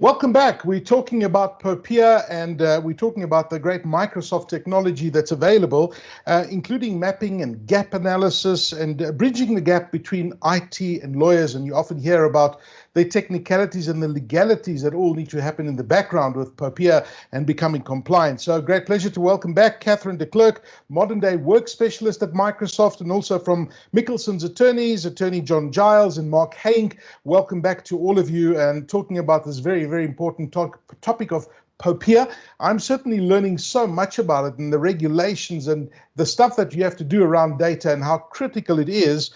Welcome back. We're talking about POPIA and we're talking about the great Microsoft technology that's available, including mapping and gap analysis and bridging the gap between IT and lawyers. And you often hear about the technicalities and the legalities that all need to happen in the background with POPIA and becoming compliant. So great pleasure to welcome back Catherine De Klerk, modern day work specialist at Microsoft, and also from Michalsons attorneys, attorney John Giles and Mark Heyink. Welcome back to all of you and talking about this very important topic of POPIA. I'm certainly learning so much about it and the regulations and the stuff that you have to do around data and how critical it is.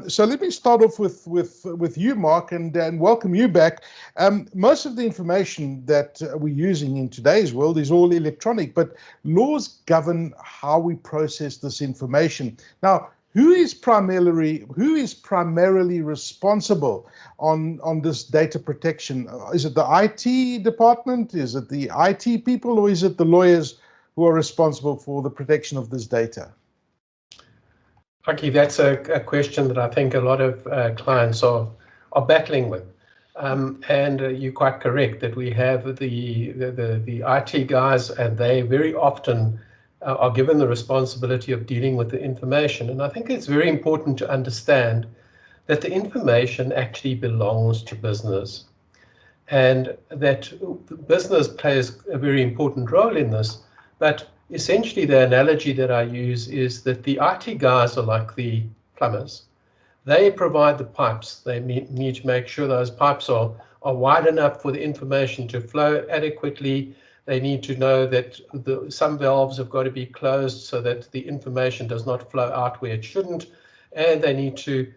So let me start off with you, Mark, and welcome you back. Most of the information that we're using in today's world is all electronic, but laws govern how we process this information. Now, who is primarily responsible on this data protection? Is it the IT department? Is it the IT people, or is it the lawyers who are responsible for the protection of this data? Aki, that's a question that I think a lot of clients are battling with. And you're quite correct that we have the IT guys, and they very often are given the responsibility of dealing with the information. And I think it's very important to understand that the information actually belongs to business, and that business plays a very important role in this. But essentially the analogy that I use is that the IT guys are like the plumbers. They provide the pipes. They need to make sure those pipes are wide enough for the information to flow adequately. They need to know that some valves have got to be closed so that the information does not flow out where it shouldn't. And they need to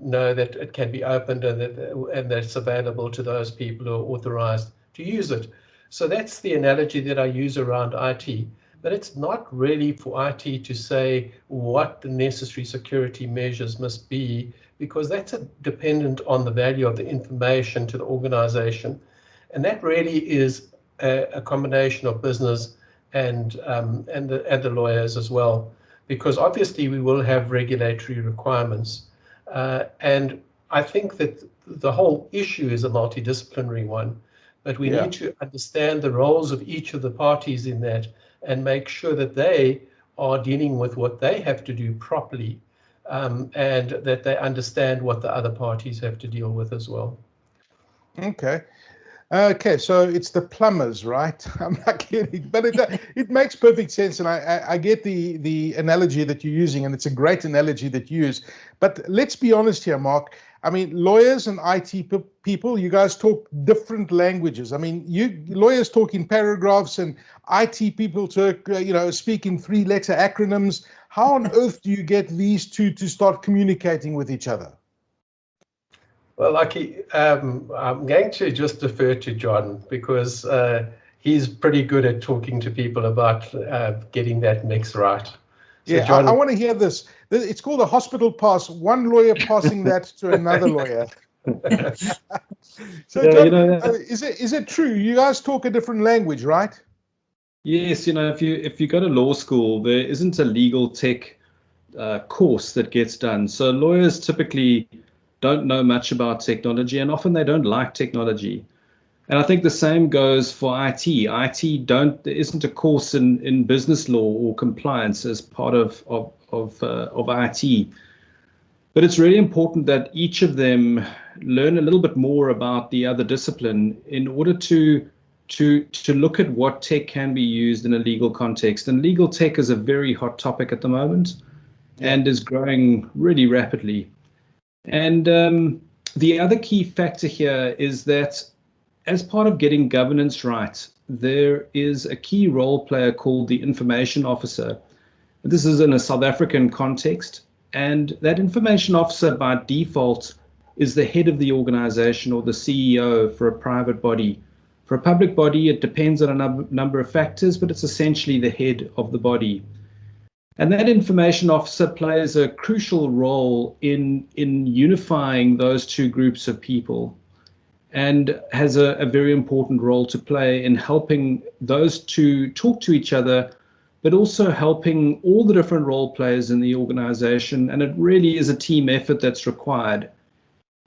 know that it can be opened and that it's available to those people who are authorized to use it. So that's the analogy that I use around IT. But it's not really for IT to say what the necessary security measures must be, because that's dependent on the value of the information to the organization. And that really is a combination of business and the lawyers as well, because obviously we will have regulatory requirements. And I think that the whole issue is a multidisciplinary one, but we need to understand the roles of each of the parties in that and make sure that they are dealing with what they have to do properly, and that they understand what the other parties have to deal with as well. Okay, so it's the plumbers, right? I'm not kidding, but it makes perfect sense, and I get the analogy that you're using, and it's a great analogy that you use. But let's be honest here, Mark. I mean, lawyers and IT people, you guys talk different languages. I mean, lawyers talk in paragraphs, and IT people talk, speak in three-letter acronyms. How on earth do you get these two to start communicating with each other? Well, Aki, I'm going to just defer to John, because he's pretty good at talking to people about getting that mix right. So yeah, John, I want to hear this. It's called a hospital pass. One lawyer passing that to another lawyer. So, John, is it true? You guys talk a different language, right? Yes, if you go to law school, there isn't a legal tech course that gets done. So lawyers typically don't know much about technology, and often they don't like technology. And I think the same goes for IT. There isn't a course in business law or compliance as part of IT. But it's really important that each of them learn a little bit more about the other discipline in order to look at what tech can be used in a legal context. And legal tech is a very hot topic at the moment, and is growing really rapidly. And the other key factor here is that as part of getting governance right, there is a key role player called the information officer. This is in a South African context, and that information officer by default is the head of the organization or the CEO for a private body. For a public body, it depends on a number of factors, but it's essentially the head of the body. And that information officer plays a crucial role in unifying those two groups of people, and has a very important role to play in helping those two talk to each other, but also helping all the different role players in the organization. And it really is a team effort that's required.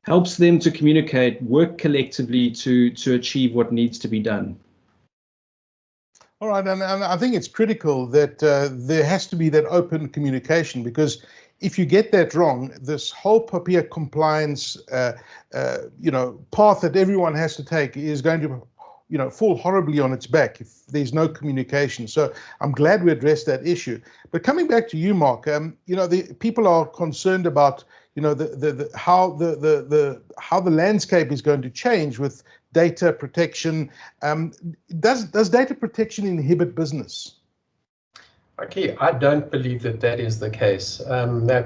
helps them to communicate, work collectively to achieve what needs to be done. All right, and I think it's critical that there has to be that open communication, because if you get that wrong, this whole POPIA compliance, path that everyone has to take is going to, fall horribly on its back if there's no communication. So I'm glad we addressed that issue. But coming back to you, Mark, the people are concerned about, how the landscape is going to change with data protection. Does data protection inhibit business? Okay, I don't believe that is the case.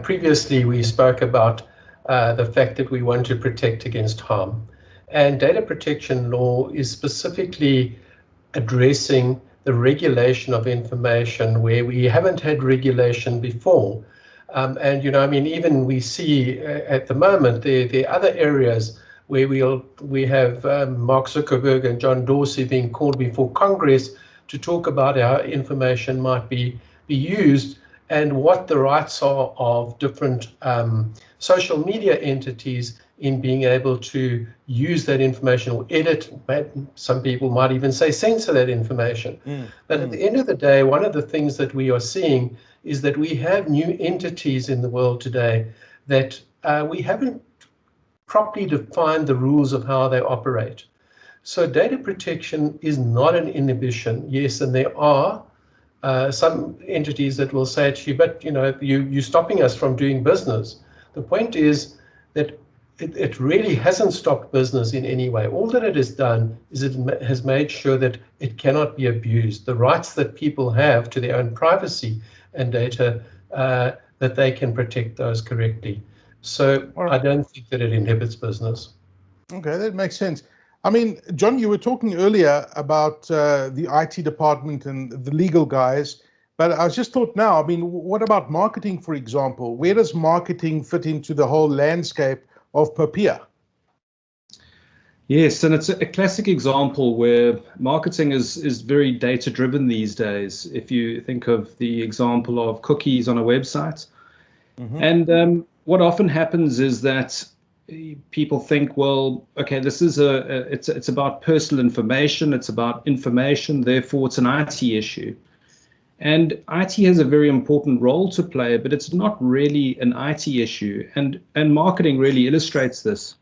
Previously, we spoke about the fact that we want to protect against harm. And data protection law is specifically addressing the regulation of information where we haven't had regulation before. Even we see at the moment there are other areas where we have Mark Zuckerberg and John Dorsey being called before Congress to talk about how information might be used and what the rights are of different social media entities in being able to use that information or edit. Some people might even say censor that information. But at the end of the day, one of the things that we are seeing is that we have new entities in the world today that we haven't properly defined the rules of how they operate. So data protection is not an inhibition. Yes, and there are some entities that will say to you, but you're stopping us from doing business. The point is that it really hasn't stopped business in any way. All that it has done is it has made sure that it cannot be abused. The rights that people have to their own privacy and data, that they can protect those correctly. So I don't think that it inhibits business. Okay, that makes sense. I mean, John, you were talking earlier about the IT department and the legal guys, but I was just thought now, I mean, what about marketing, for example? Where does marketing fit into the whole landscape of POPIA? Yes, and it's a classic example where marketing is very data-driven these days. If you think of the example of cookies on a website, and what often happens is that people think, well, okay, this is it's about personal information, it's about information, therefore it's an IT issue. And IT has a very important role to play, but it's not really an IT issue. And marketing really illustrates this.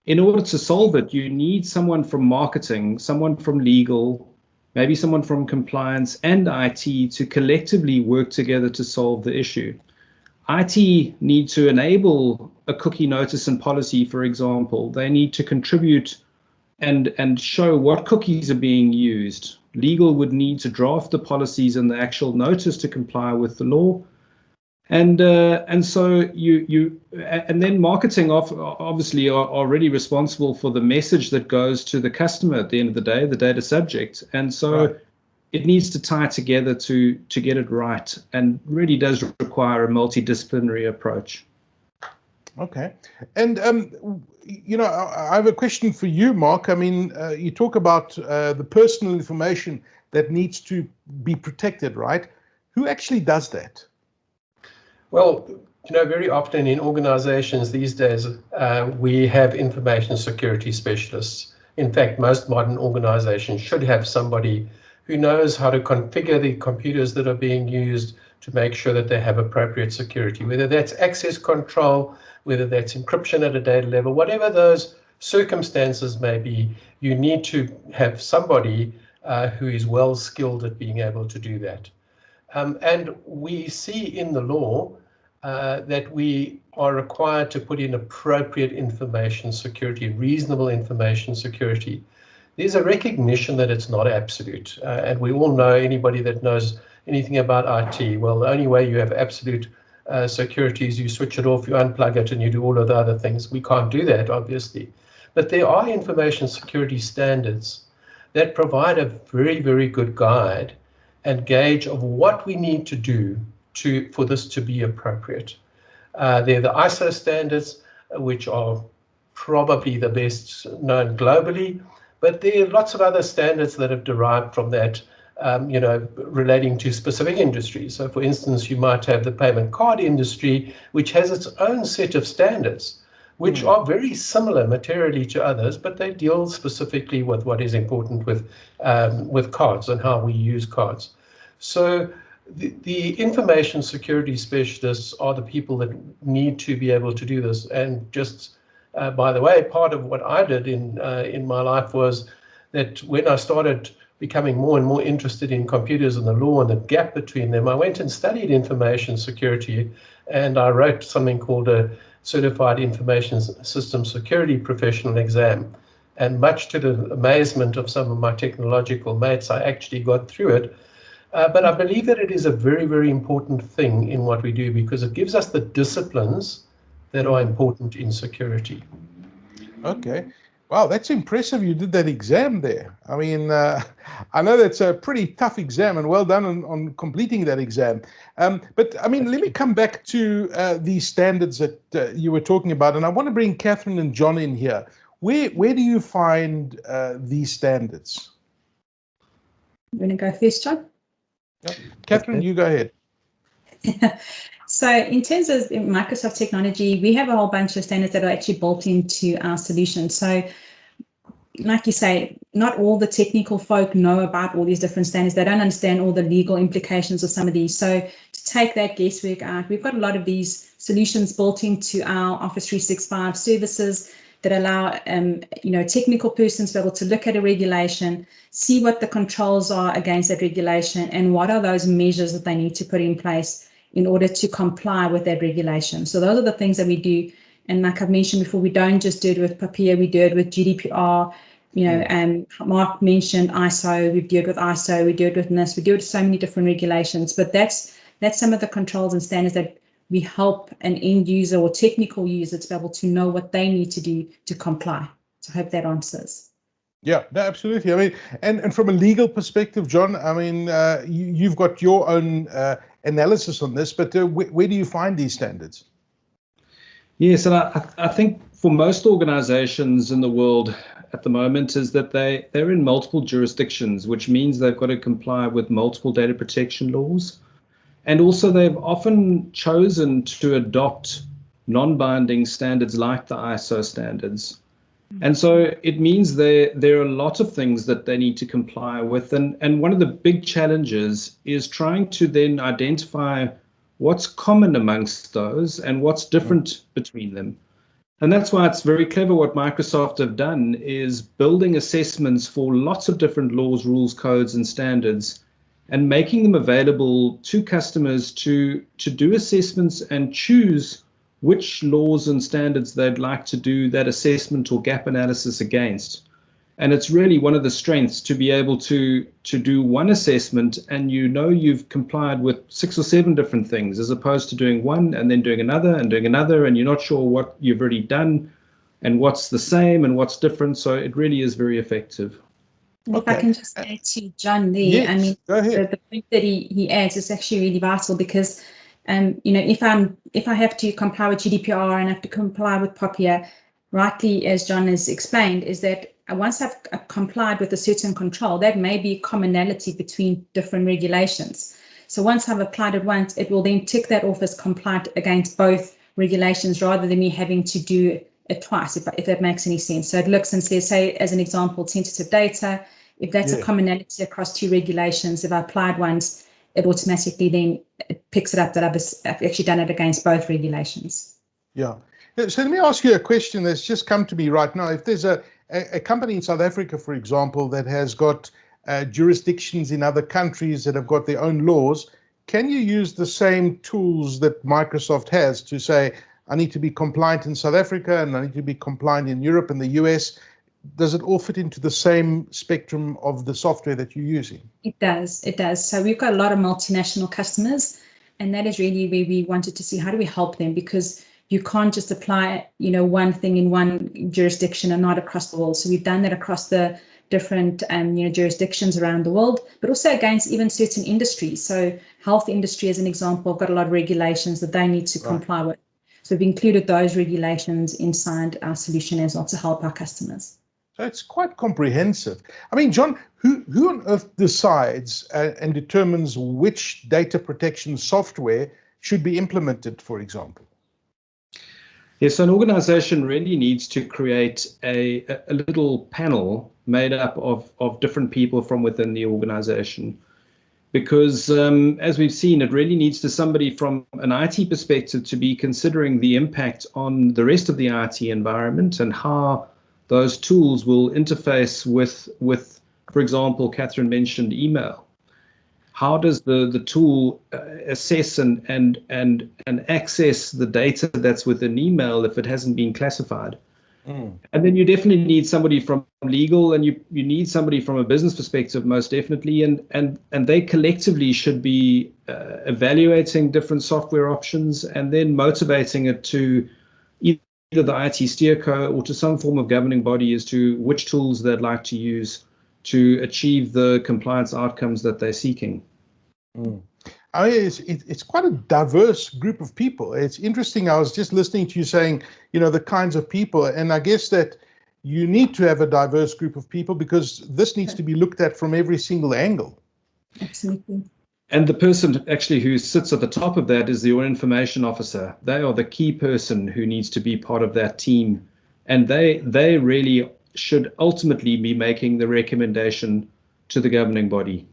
In order to solve it, you need someone from marketing, someone from legal, maybe someone from compliance and IT to collectively work together to solve the issue. IT need to enable a cookie notice and policy, for example. They need to contribute and show what cookies are being used. Legal would need to draft the policies and the actual notice to comply with the law. And so and then marketing obviously are already responsible for the message that goes to the customer at the end of the day, the data subject. And so it needs to tie together to get it right, and really does require a multidisciplinary approach. Okay. And, I have a question for you, Mark. I mean, you talk about the personal information that needs to be protected, right? Who actually does that? Well, very often in organizations these days, we have information security specialists. In fact, most modern organizations should have somebody who knows how to configure the computers that are being used to make sure that they have appropriate security, whether that's access control, whether that's encryption at a data level, whatever those circumstances may be, you need to have somebody who is well skilled at being able to do that. And we see in the law that we are required to put in appropriate information security, reasonable information security. There's a recognition that it's not absolute. And we all know, anybody that knows anything about IT, well, the only way you have absolute security is you switch it off, you unplug it, and you do all of the other things. We can't do that, obviously. But there are information security standards that provide a very, very good guide and gauge of what we need to do for this to be appropriate. They're the ISO standards, which are probably the best known globally, but there are lots of other standards that have derived from that, relating to specific industries. So for instance, you might have the payment card industry, which has its own set of standards. which are very similar materially to others, but they deal specifically with what is important with cards and how we use cards. So the information security specialists are the people that need to be able to do this. And just by the way, part of what I did in my life was that when I started becoming more and more interested in computers and the law and the gap between them, I went and studied information security, and I wrote something called a Certified Information System Security Professional exam. And much to the amazement of some of my technological mates, I actually got through it. But I believe that it is a very, very important thing in what we do, because it gives us the disciplines that are important in security. Okay. Wow, that's impressive. You did that exam there. I mean, I know that's a pretty tough exam, and well done on completing that exam. But I mean, let me come back to these standards that you were talking about, and I want to bring Catherine and John in here. Where do you find these standards? You want to go first, John? Yeah. Catherine, Okay. you go ahead. So in terms of Microsoft technology, we have a whole bunch of standards that are actually built into our solution. So like you say, not all the technical folk know about all these different standards. They don't understand all the legal implications of some of these. So to take that guesswork out, we've got a lot of these solutions built into our Office 365 services that allow technical persons to be able to look at a regulation, see what the controls are against that regulation, and what are those measures that they need to put in place in order to comply with that regulation. So those are the things that we do. And like I've mentioned before, we don't just do it with POPIA, we do it with GDPR. Mark mentioned ISO, we do it with ISO, we do it with NIST, we do it with so many different regulations. But that's some of the controls and standards that we help an end user or technical user to be able to know what they need to do to comply. So I hope that answers. Yeah, no, absolutely. I mean, and from a legal perspective, John, I mean, you've got your own analysis on this, but where do you find these standards? Yes, and I think for most organizations in the world at the moment is that they're in multiple jurisdictions, which means they've got to comply with multiple data protection laws. And also they've often chosen to adopt non-binding standards like the ISO standards. And so it means there are a lot of things that they need to comply with. And one of the big challenges is trying to then identify what's common amongst those and what's different between them. And that's why it's very clever what Microsoft have done is building assessments for lots of different laws, rules, codes, and standards, and making them available to customers to do assessments and choose which laws and standards they'd like to do that assessment or gap analysis against. And it's really one of the strengths to be able to do one assessment and you've complied with 6 or 7 different things, as opposed to doing one and then doing another, and you're not sure what you've already done and what's the same and what's different. So it really is very effective. If I can just add to John there, yes, I mean, go ahead. the point that he adds is actually really vital, because if I have to comply with GDPR and I have to comply with POPIA, rightly, as John has explained, is that once I've complied with a certain control, that may be a commonality between different regulations. So once I've applied it once, it will then tick that off as compliant against both regulations, rather than me having to do it twice, if that makes any sense. So it looks and says, say, as an example, sensitive data, if that's a commonality across 2 regulations, if I applied once, it automatically then picks it up that I've actually done it against both regulations. Yeah. So let me ask you a question that's just come to me right now. If there's a company in South Africa, for example, that has got jurisdictions in other countries that have got their own laws, can you use the same tools that Microsoft has to say, I need to be compliant in South Africa and I need to be compliant in Europe and the US? Does it all fit into the same spectrum of the software that you're using? It does. So we've got a lot of multinational customers, and that is really where we wanted to see how do we help them, because you can't just apply, one thing in one jurisdiction and not across the world. So we've done that across the different, jurisdictions around the world, but also against even certain industries. So health industry, as an example, have got a lot of regulations that they need to comply with. So we've included those regulations inside our solution as well to help our customers. So it's quite comprehensive. I mean, John, who on earth decides and determines which data protection software should be implemented, for example? Yes, so an organization really needs to create a little panel made up of different people from within the organization. Because as we've seen, it really needs to somebody from an IT perspective to be considering the impact on the rest of the IT environment and how those tools will interface with, for example, Catherine mentioned email. How does the tool assess and access the data that's within email if it hasn't been classified? And then you definitely need somebody from legal, and you need somebody from a business perspective, most definitely, and they collectively should be evaluating different software options and then motivating it to either the IT steerco or to some form of governing body as to which tools they'd like to use to achieve the compliance outcomes that they're seeking. I mean, it's quite a diverse group of people. It's interesting. I was just listening to you saying, the kinds of people, and I guess that you need to have a diverse group of people because this needs to be looked at from every single angle. Absolutely. And the person actually who sits at the top of that is the information officer. They are the key person who needs to be part of that team. And they really should ultimately be making the recommendation to the governing body.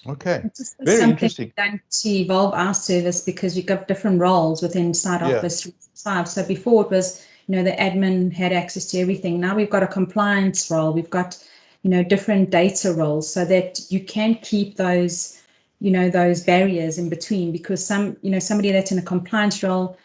Okay, This is very something interesting. done to evolve our service because you've got different roles within Side Office 365. So before it was, the admin had access to everything. Now we've got a compliance role. We've got, different data roles so that you can keep those, those barriers in between because somebody that's in a compliance role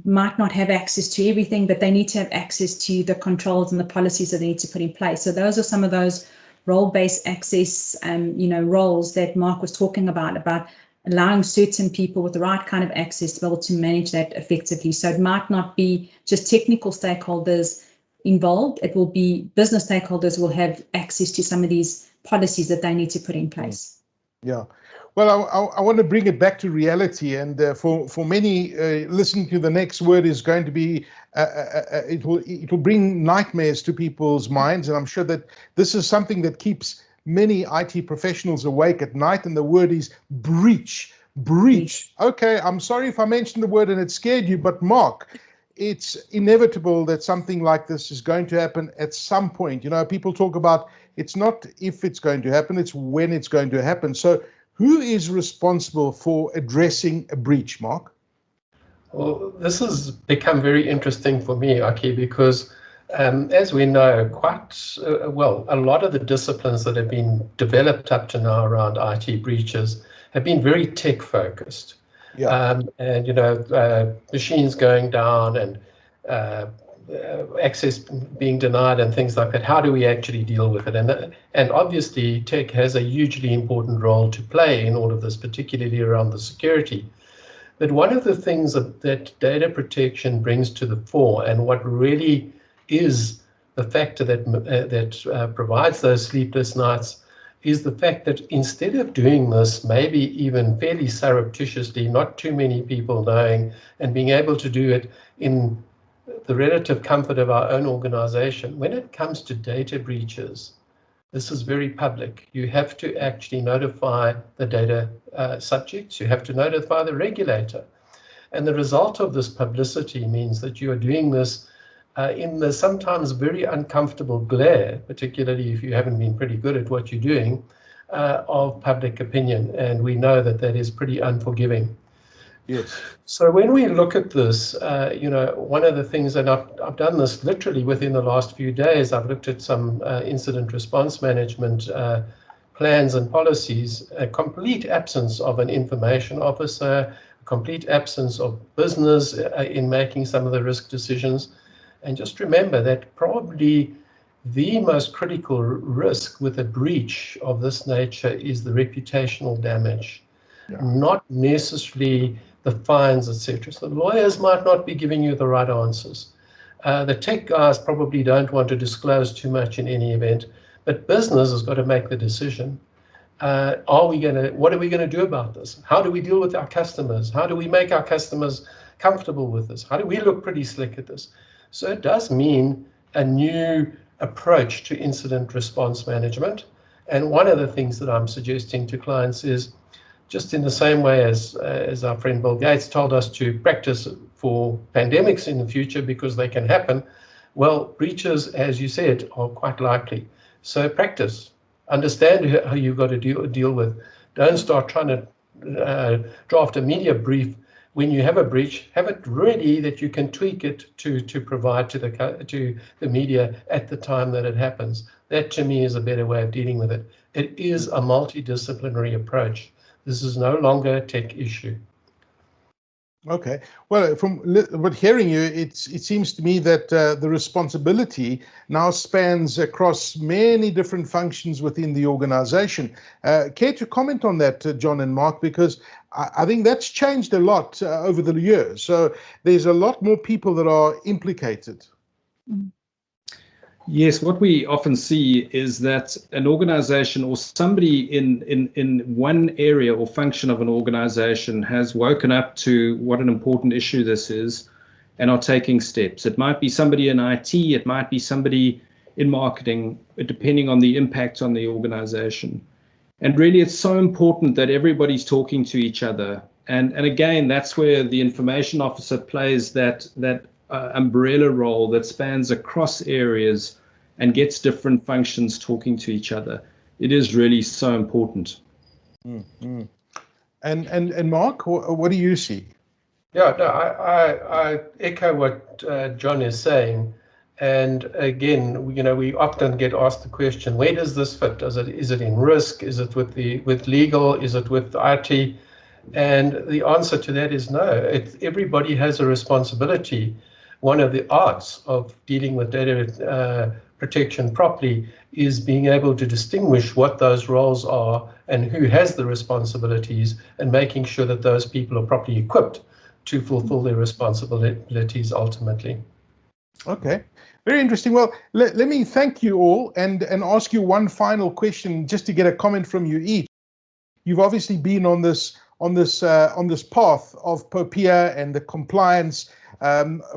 might not have access to everything, but they need to have access to the controls and the policies that they need to put in place. So those are some of those role-based access, roles that Mark was talking about allowing certain people with the right kind of access to be able to manage that effectively. So it might not be just technical stakeholders involved. It will be business stakeholders will have access to some of these policies that they need to put in place. Yeah. Well, I want to bring it back to reality, and for many, listening to the next word is going to be it will bring nightmares to people's minds, and I'm sure that this is something that keeps many IT professionals awake at night. And the word is breach. Breach. Okay, I'm sorry if I mentioned the word and it scared you, but Mark, it's inevitable that something like this is going to happen at some point. People talk about it's not if it's going to happen, it's when it's going to happen. So who is responsible for addressing a breach, Mark? Well, this has become very interesting for me, Aki, because as we know, quite well, a lot of the disciplines that have been developed up to now around IT breaches have been very tech focused. Yeah. And machines going down and access being denied and things like that. How do we actually deal with it? And obviously tech has a hugely important role to play in all of this, particularly around the security. But one of the things that data protection brings to the fore, and what really is the factor that provides those sleepless nights, is the fact that instead of doing this, maybe even fairly surreptitiously, not too many people knowing, and being able to do it in the relative comfort of our own organization, when it comes to data breaches, this is very public. You have to actually notify the data subjects. You have to notify the regulator. And the result of this publicity means that you are doing this in the sometimes very uncomfortable glare, particularly if you haven't been pretty good at what you're doing, of public opinion. And we know that that is pretty unforgiving. Yes. So when we look at this, one of the things, and I've done this literally within the last few days, I've looked at some incident response management plans and policies, a complete absence of an information officer, a complete absence of business in making some of the risk decisions. And just remember that probably the most critical risk with a breach of this nature is the reputational damage, not necessarily the fines, etc. So lawyers might not be giving you the right answers. The tech guys probably don't want to disclose too much in any event, but business has got to make the decision. What are we going to do about this? How do we deal with our customers? How do we make our customers comfortable with this? How do we look pretty slick at this? So it does mean a new approach to incident response management. And one of the things that I'm suggesting to clients is, just in the same way as our friend Bill Gates told us to practice for pandemics in the future because they can happen, well, breaches, as you said, are quite likely. So practice, understand how you've got to deal with. Don't start trying to draft a media brief. When you have a breach, have it ready that you can tweak it to provide to the media at the time that it happens. That to me is a better way of dealing with it. It is a multidisciplinary approach. This is no longer a tech issue. Okay. Well, but hearing you, it seems to me that the responsibility now spans across many different functions within the organization. Care to comment on that, John and Mark? Because I think that's changed a lot over the years. So there's a lot more people that are implicated. Yes, what we often see is that an organization or somebody in one area or function of an organization has woken up to what an important issue this is and are taking steps. It might be somebody in IT, it might be somebody in marketing, depending on the impact on the organization. And really, it's so important that everybody's talking to each other. And again, that's where the information officer plays that umbrella role that spans across areas and gets different functions talking to each other. It is really so important. Mm-hmm. And Mark, what do you see? Yeah, no, I echo what John is saying. And again, we often get asked the question, where does this fit? Is it in risk? Is it with legal? Is it with IT? And the answer to that is no. Everybody has a responsibility. One of the arts of dealing with data protection properly is being able to distinguish what those roles are and who has the responsibilities, and making sure that those people are properly equipped to fulfill their responsibilities ultimately. Okay, very interesting. Well, let me thank you all and ask you one final question, just to get a comment from you each. You've obviously been on this path of POPIA and the compliance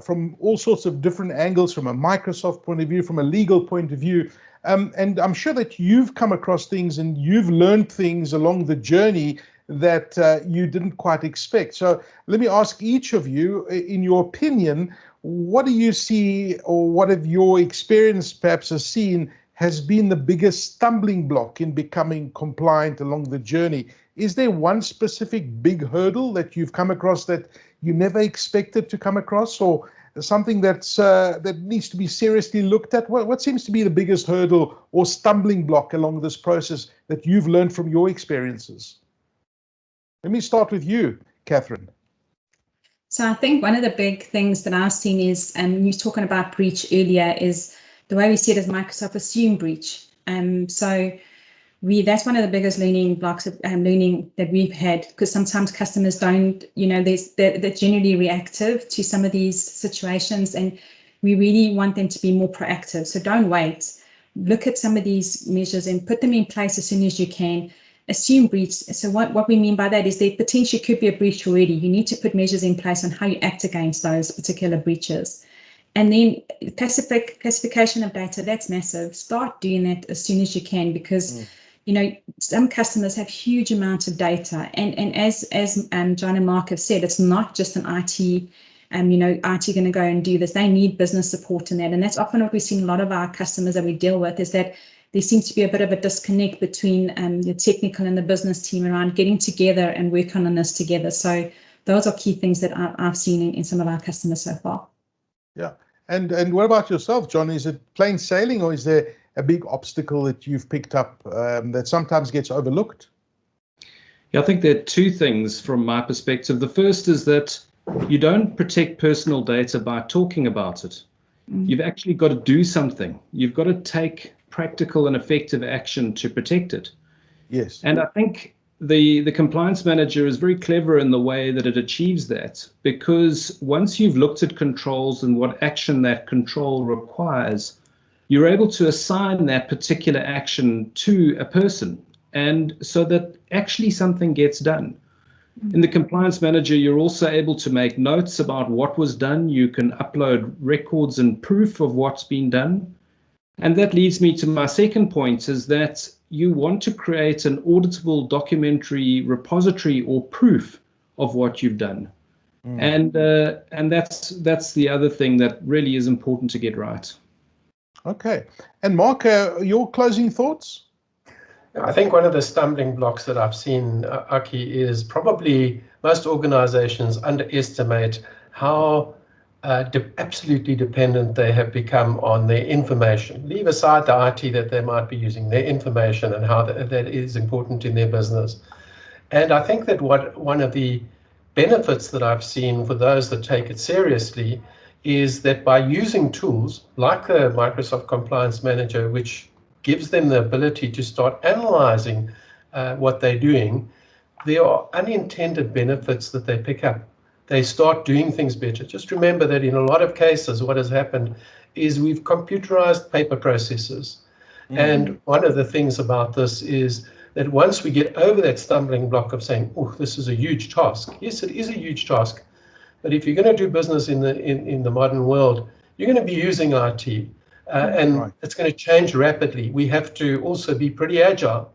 from all sorts of different angles, from a Microsoft point of view, from a legal point of view. And I'm sure that you've come across things and you've learned things along the journey that you didn't quite expect. So let me ask each of you, in your opinion, what do you see, or what have your experience perhaps has seen has been the biggest stumbling block in becoming compliant along the journey? Is there one specific big hurdle that you've come across that you never expected to come across, or something that needs to be seriously looked at? What seems to be the biggest hurdle or stumbling block along this process that you've learned from your experiences? Let me start with you, Catherine. So I think one of the big things that I've seen is, and you were talking about breach earlier, is the way we see it as Microsoft assume breach. So that's one of the biggest learning blocks of learning that we've had, because sometimes customers don't, they're generally reactive to some of these situations, and we really want them to be more proactive. So don't wait. Look at some of these measures and put them in place as soon as you can. Assume breach. So what we mean by that is there potentially could be a breach already. You need to put measures in place on how you act against those particular breaches. And then classification of data, that's massive. Start doing that as soon as you can, because some customers have huge amounts of data, and as John and Mark have said, it's not just an IT, IT going to go and do this. They need business support in that, and that's often what we've seen a lot of our customers that we deal with, is that there seems to be a bit of a disconnect between the technical and the business team around getting together and working on this together. So those are key things that I've seen in some of our customers so far. Yeah, and what about yourself, John? Is it plain sailing, or is there a big obstacle that you've picked up that sometimes gets overlooked? Yeah, I think there are two things from my perspective. The first is that you don't protect personal data by talking about it. You've actually got to do something. You've got to take practical and effective action to protect it. Yes. And I think the compliance manager is very clever in the way that it achieves that, because once you've looked at controls and what action that control requires, you're able to assign that particular action to a person, and so that actually something gets done. In the compliance manager, you're also able to make notes about what was done. You can upload records and proof of what's been done. And that leads me to my second point, is that you want to create an auditable documentary repository or proof of what you've done. And that's the other thing that really is important to get right. Okay. And Mark, your closing thoughts? I think one of the stumbling blocks that I've seen, Aki, is probably most organizations underestimate how absolutely dependent they have become on their information. Leave aside the IT that they might be using, their information and how that is important in their business. And I think that one of the benefits that I've seen for those that take it seriously is that by using tools like the Microsoft Compliance Manager, which gives them the ability to start analyzing what they're doing, there are unintended benefits that they pick up. They start doing things better. Just remember that in a lot of cases, what has happened is we've computerized paper processes. And one of the things about this is that once we get over that stumbling block of saying, oh, this is a huge task. Yes, it is a huge task. But if you're going to do business in the modern world, you're going to be using IT. And it's going to change rapidly. We have to also be pretty agile.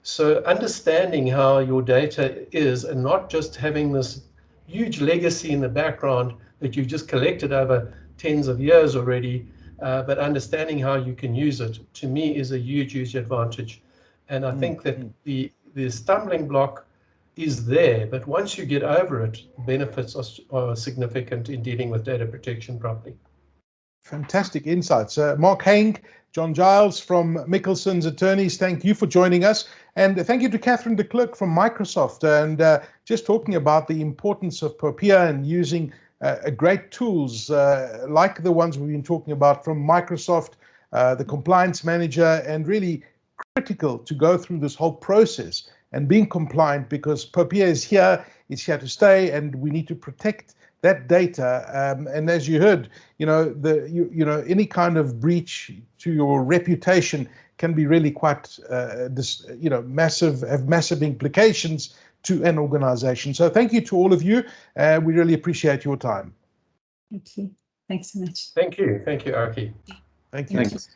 So understanding how your data is and not just having this huge legacy in the background that you've just collected over tens of years already, but understanding how you can use it, to me, is a huge, huge advantage. And I think that the stumbling block is there, but once you get over it, benefits are significant in dealing with data protection properly. Fantastic insights. Mark Heyink, John Giles from Michalsons Attorneys, thank you for joining us. And thank you to Catherine De Klerk from Microsoft, and just talking about the importance of POPIA and using great tools like the ones we've been talking about from Microsoft, the Compliance Manager, and really critical to go through this whole process and being compliant, because POPIA is here, it's here to stay, and we need to protect that data. And as you heard, any kind of breach to your reputation can be really quite, massive, have massive implications to an organization. So thank you to all of you. We really appreciate your time. Thank you. Thanks so much. Thank you. Thank you, Aki. Thank you. Thanks.